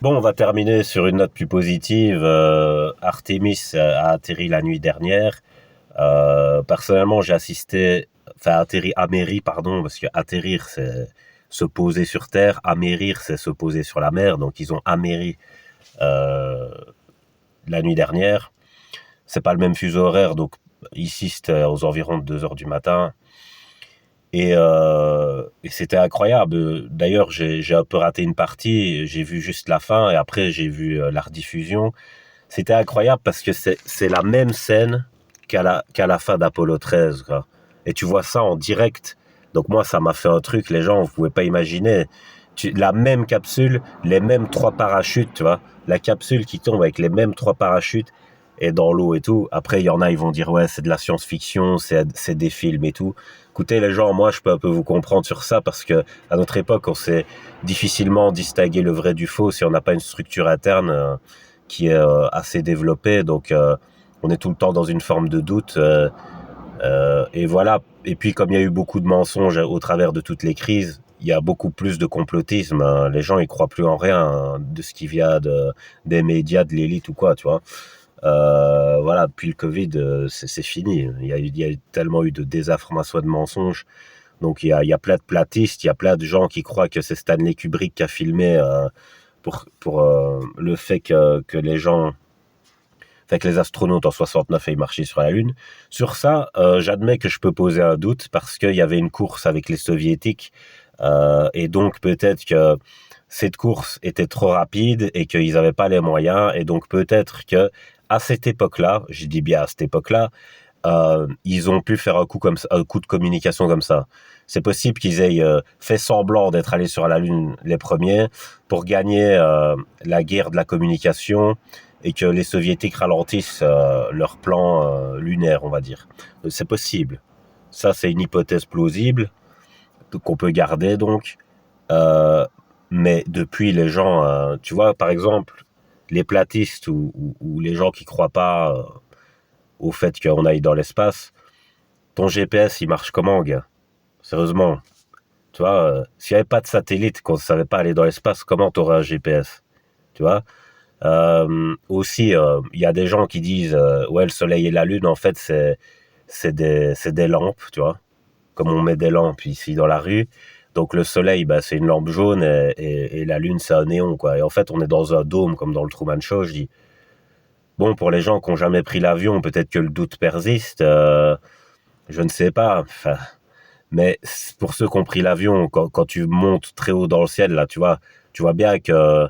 Bon, on va terminer sur une note plus positive. Artemis a atterri la nuit dernière. Personnellement, j'ai assisté, enfin atterri, améri, pardon, parce que atterrir c'est se poser sur terre, amérir c'est se poser sur la mer. Donc ils ont améri euh, la nuit dernière. C'est pas le même fuseau horaire, donc ici c'était aux environs de 2 heures du matin. Et c'était incroyable. D'ailleurs, j'ai un peu raté une partie. J'ai vu juste la fin et après j'ai vu la rediffusion. C'était incroyable parce que c'est la même scène qu'à la fin d'Apollo 13, quoi. Et tu vois ça en direct. Donc moi, ça m'a fait un truc, les gens, vous pouvez pas imaginer. La même capsule, les mêmes trois parachutes, tu vois. La capsule qui tombe avec les mêmes trois parachutes et dans l'eau et tout. Après, il y en a, ils vont dire, ouais, c'est de la science-fiction, c'est des films et tout. Écoutez, les gens, moi, je peux un peu vous comprendre sur ça parce que à notre époque, on sait difficilement distinguer le vrai du faux si on n'a pas une structure interne qui est assez développée. Donc, on est tout le temps dans une forme de doute. Et voilà. Et puis, comme il y a eu beaucoup de mensonges au travers de toutes les crises, il y a beaucoup plus de complotisme, hein. Les gens, ils croient plus en rien, hein, de ce qui vient des médias, de l'élite ou quoi, tu vois. Voilà, depuis le Covid, c'est fini. Il y a tellement eu de désinformation et de mensonges. Donc il y a plein de platistes, il y a plein de gens qui croient que c'est Stanley Kubrick qui a filmé pour le fait que les gens, fait que les astronautes en 69 aient marché sur la Lune. Sur ça, j'admets que je peux poser un doute parce qu'il y avait une course avec les soviétiques et donc peut-être que cette course était trop rapide et qu'ils n'avaient pas les moyens et donc peut-être que à cette époque-là, je dis bien à cette époque-là, ils ont pu faire un coup comme ça, un coup de communication comme ça. C'est possible qu'ils aient fait semblant d'être allés sur la Lune les premiers pour gagner la guerre de la communication et que les soviétiques ralentissent leur plan lunaire, on va dire. C'est possible. Ça, c'est une hypothèse plausible qu'on peut garder donc. Euh, mais depuis, les gens, tu vois, par exemple, les platistes ou les gens qui croient pas au fait qu'on aille dans l'espace, ton GPS, il marche comment, gars? Sérieusement, tu vois, s'il n'y avait pas de satellite, qu'on ne savait pas aller dans l'espace, comment t'aurais un GPS? Tu vois? Aussi, il y a des gens qui disent, ouais, le soleil et la lune, en fait, c'est des lampes, tu vois? Comme on met des lampes ici dans la rue. Donc le soleil, bah, c'est une lampe jaune et la lune, c'est un néon, quoi. Et en fait, on est dans un dôme, comme dans le Truman Show. Je dis, bon, pour les gens qui ont jamais pris l'avion, peut-être que le doute persiste. Je ne sais pas. Enfin, mais pour ceux qui ont pris l'avion, quand tu montes très haut dans le ciel, là, tu vois bien que,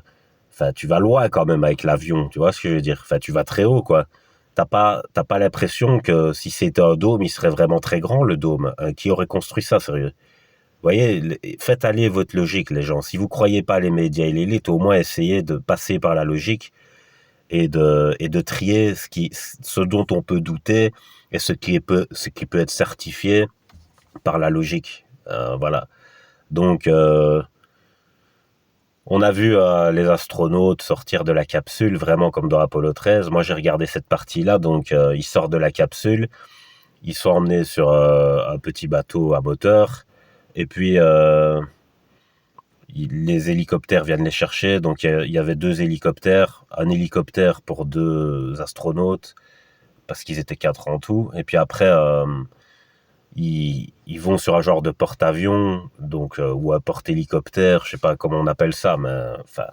enfin, tu vas loin quand même avec l'avion. Tu vois ce que je veux dire? Enfin, tu vas très haut, quoi. T'as pas l'impression que si c'était un dôme, il serait vraiment très grand, le dôme. Qui aurait construit ça, sérieux? Vous voyez, faites aller votre logique, les gens. Si vous croyez pas les médias et l'élite, au moins essayez de passer par la logique et de trier ce dont on peut douter et ce qui peut être certifié par la logique. Voilà. Donc, on a vu les astronautes sortir de la capsule, vraiment comme dans Apollo 13. Moi, j'ai regardé cette partie-là. Donc, ils sortent de la capsule. Ils sont emmenés sur un petit bateau à moteur. Et puis, les hélicoptères viennent les chercher. Donc, il y avait deux hélicoptères. Un hélicoptère pour deux astronautes, parce qu'ils étaient quatre en tout. Et puis après, ils vont sur un genre de porte-avions, donc ou un porte-hélicoptère, je sais pas comment on appelle ça, mais enfin,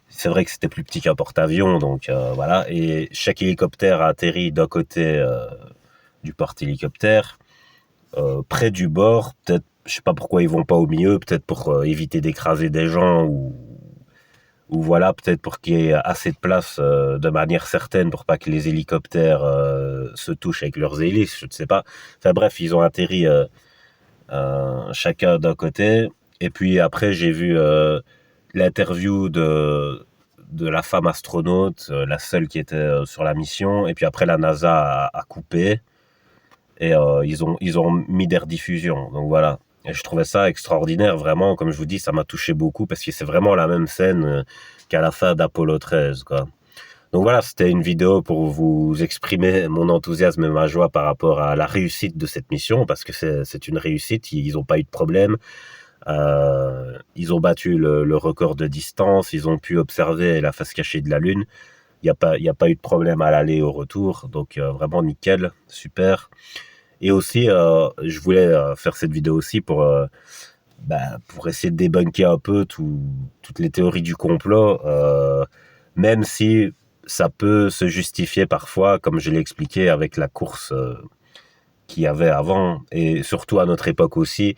c'est vrai que c'était plus petit qu'un porte-avions, donc voilà. Et chaque hélicoptère a atterri d'un côté du porte-hélicoptère, près du bord. Peut-être, je sais pas pourquoi ils vont pas au milieu, peut-être pour éviter d'écraser des gens ou voilà, peut-être pour qu'il y ait assez de place de manière certaine pour pas que les hélicoptères se touchent avec leurs hélices, je ne sais pas. Enfin bref, ils ont atterri chacun d'un côté. Et puis après, j'ai vu l'interview de la femme astronaute, la seule qui était sur la mission. Et puis après, la NASA a coupé et ils ont mis des rediffusions. Donc voilà. Et je trouvais ça extraordinaire, vraiment. Comme je vous dis, ça m'a touché beaucoup parce que c'est vraiment la même scène qu'à la fin d'Apollo 13, quoi. Donc voilà, c'était une vidéo pour vous exprimer mon enthousiasme et ma joie par rapport à la réussite de cette mission, parce que c'est une réussite, ils n'ont pas eu de problème. Ils ont battu le record de distance, ils ont pu observer la face cachée de la Lune. Il y a pas eu de problème à l'aller et au retour, donc vraiment nickel, super. Et aussi, je voulais faire cette vidéo aussi pour essayer de débunker un peu toutes les théories du complot, même si ça peut se justifier parfois, comme je l'ai expliqué avec la course qu'il y avait avant, et surtout à notre époque aussi,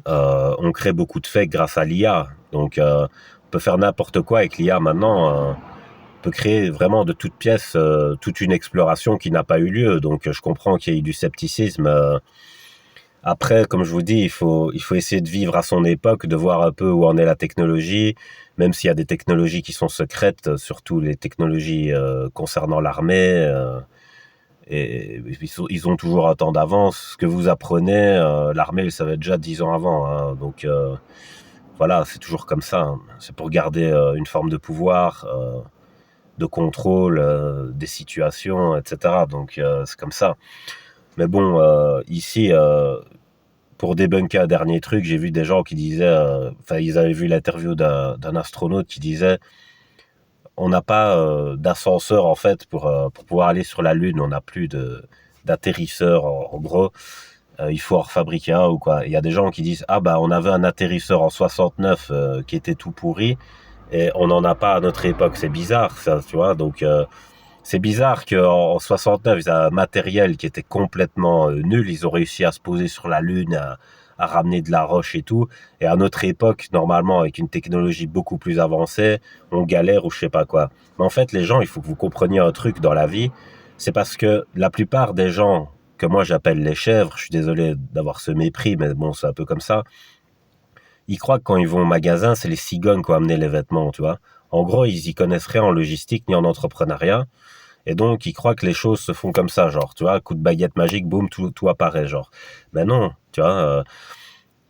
on crée beaucoup de fakes grâce à l'IA. Donc, on peut faire n'importe quoi avec l'IA maintenant. On peut créer vraiment de toutes pièces toute une exploration qui n'a pas eu lieu. Donc, je comprends qu'il y ait eu du scepticisme. Après, comme je vous dis, il faut essayer de vivre à son époque, de voir un peu où en est la technologie, même s'il y a des technologies qui sont secrètes, surtout les technologies concernant l'armée. Et ils ont toujours un temps d'avance. Ce que vous apprenez, l'armée le savait déjà 10 ans avant. Hein. Donc voilà, c'est toujours comme ça. Hein. C'est pour garder une forme de pouvoir, de contrôle des situations, etc. Donc c'est comme ça. Mais bon, ici, pour débunker un dernier truc, j'ai vu des gens qui disaient, ils avaient vu l'interview d'un astronaute qui disait, on n'a pas d'ascenseur en fait pour pouvoir aller sur la Lune, on n'a plus d'atterrisseur en gros. Il faut en refabriquer un ou quoi. Il y a des gens qui disent ah bah on avait un atterrisseur en 69 qui était tout pourri et on n'en a pas à notre époque. C'est bizarre ça, tu vois. Donc c'est bizarre qu'en 69 ils avaient un matériel qui était complètement nul. Ils ont réussi à se poser sur la Lune, à ramener de la roche et tout. Et à notre époque, normalement, avec une technologie beaucoup plus avancée, on galère ou je sais pas quoi. Mais en fait, les gens, il faut que vous compreniez un truc dans la vie. C'est parce que la plupart des gens que moi j'appelle les chèvres, je suis désolé d'avoir ce mépris, mais bon, c'est un peu comme ça. Ils croient que quand ils vont au magasin, c'est les cigognes qui ont amené les vêtements, tu vois. En gros, ils y connaissent rien en logistique ni en entrepreneuriat. Et donc, ils croient que les choses se font comme ça, genre, tu vois, coup de baguette magique, boum, tout apparaît, genre. Ben non, tu vois.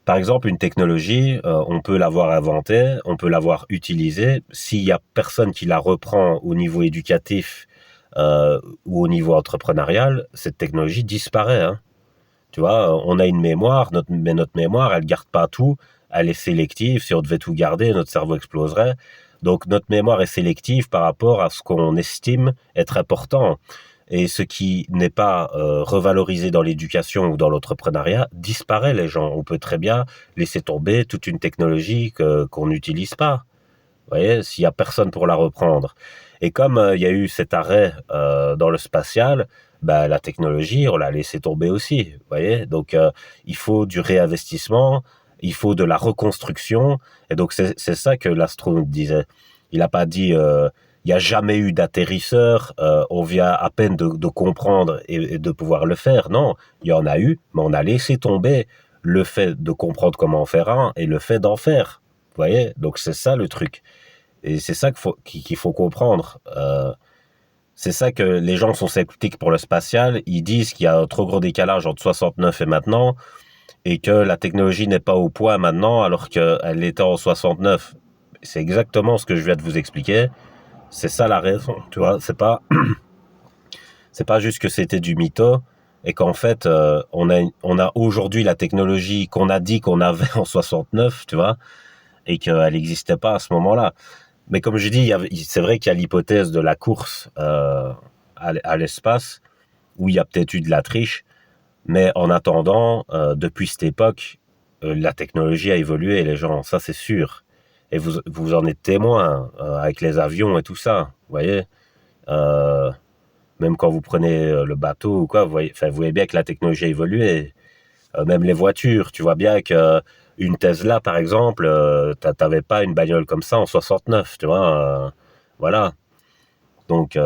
Par exemple, une technologie, on peut l'avoir inventée, on peut l'avoir utilisée. S'il y a personne qui la reprend au niveau éducatif ou au niveau entrepreneurial, cette technologie disparaît. Hein. Tu vois, on a une mémoire, mais notre mémoire, elle garde pas tout. Elle est sélective. Si on devait tout garder, notre cerveau exploserait. Donc, notre mémoire est sélective par rapport à ce qu'on estime être important. Et ce qui n'est pas revalorisé dans l'éducation ou dans l'entrepreneuriat disparaît, les gens. On peut très bien laisser tomber toute une technologie qu'on n'utilise pas. Vous voyez, s'il y a personne pour la reprendre. Et comme il y a eu cet arrêt dans le spatial, bah, la technologie, on l'a laissé tomber aussi. Vous voyez, donc il faut du réinvestissement, il faut de la reconstruction. Et donc c'est ça que l'astronaute disait. Il n'a pas dit il n'y a jamais eu d'atterrisseur, on vient à peine de comprendre et de pouvoir le faire. Non, il y en a eu, mais on a laissé tomber le fait de comprendre comment en faire un et le fait d'en faire. Vous voyez, donc c'est ça le truc. Et c'est ça qu'il faut comprendre. C'est ça que les gens sont sceptiques pour le spatial. Ils disent qu'il y a un trop gros décalage entre 69 et maintenant et que la technologie n'est pas au point maintenant alors qu'elle l'était en 69. C'est exactement ce que je viens de vous expliquer. C'est ça la raison, tu vois. C'est pas juste que c'était du mytho et qu'en fait, on a aujourd'hui la technologie qu'on a dit qu'on avait en 69, tu vois, et qu'elle n'existait pas à ce moment-là. Mais comme je dis, c'est vrai qu'il y a l'hypothèse de la course à l'espace, où il y a peut-être eu de la triche, mais en attendant, depuis cette époque, la technologie a évolué, les gens, ça c'est sûr. Et vous en êtes témoin avec les avions et tout ça, vous voyez. Même quand vous prenez le bateau ou quoi, vous voyez bien que la technologie a évolué. Même les voitures, tu vois bien que une Tesla, par exemple, t'avais pas une bagnole comme ça en 69, tu vois. Voilà. Donc,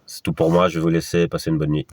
c'est tout pour moi. Je vais vous laisser passer une bonne nuit.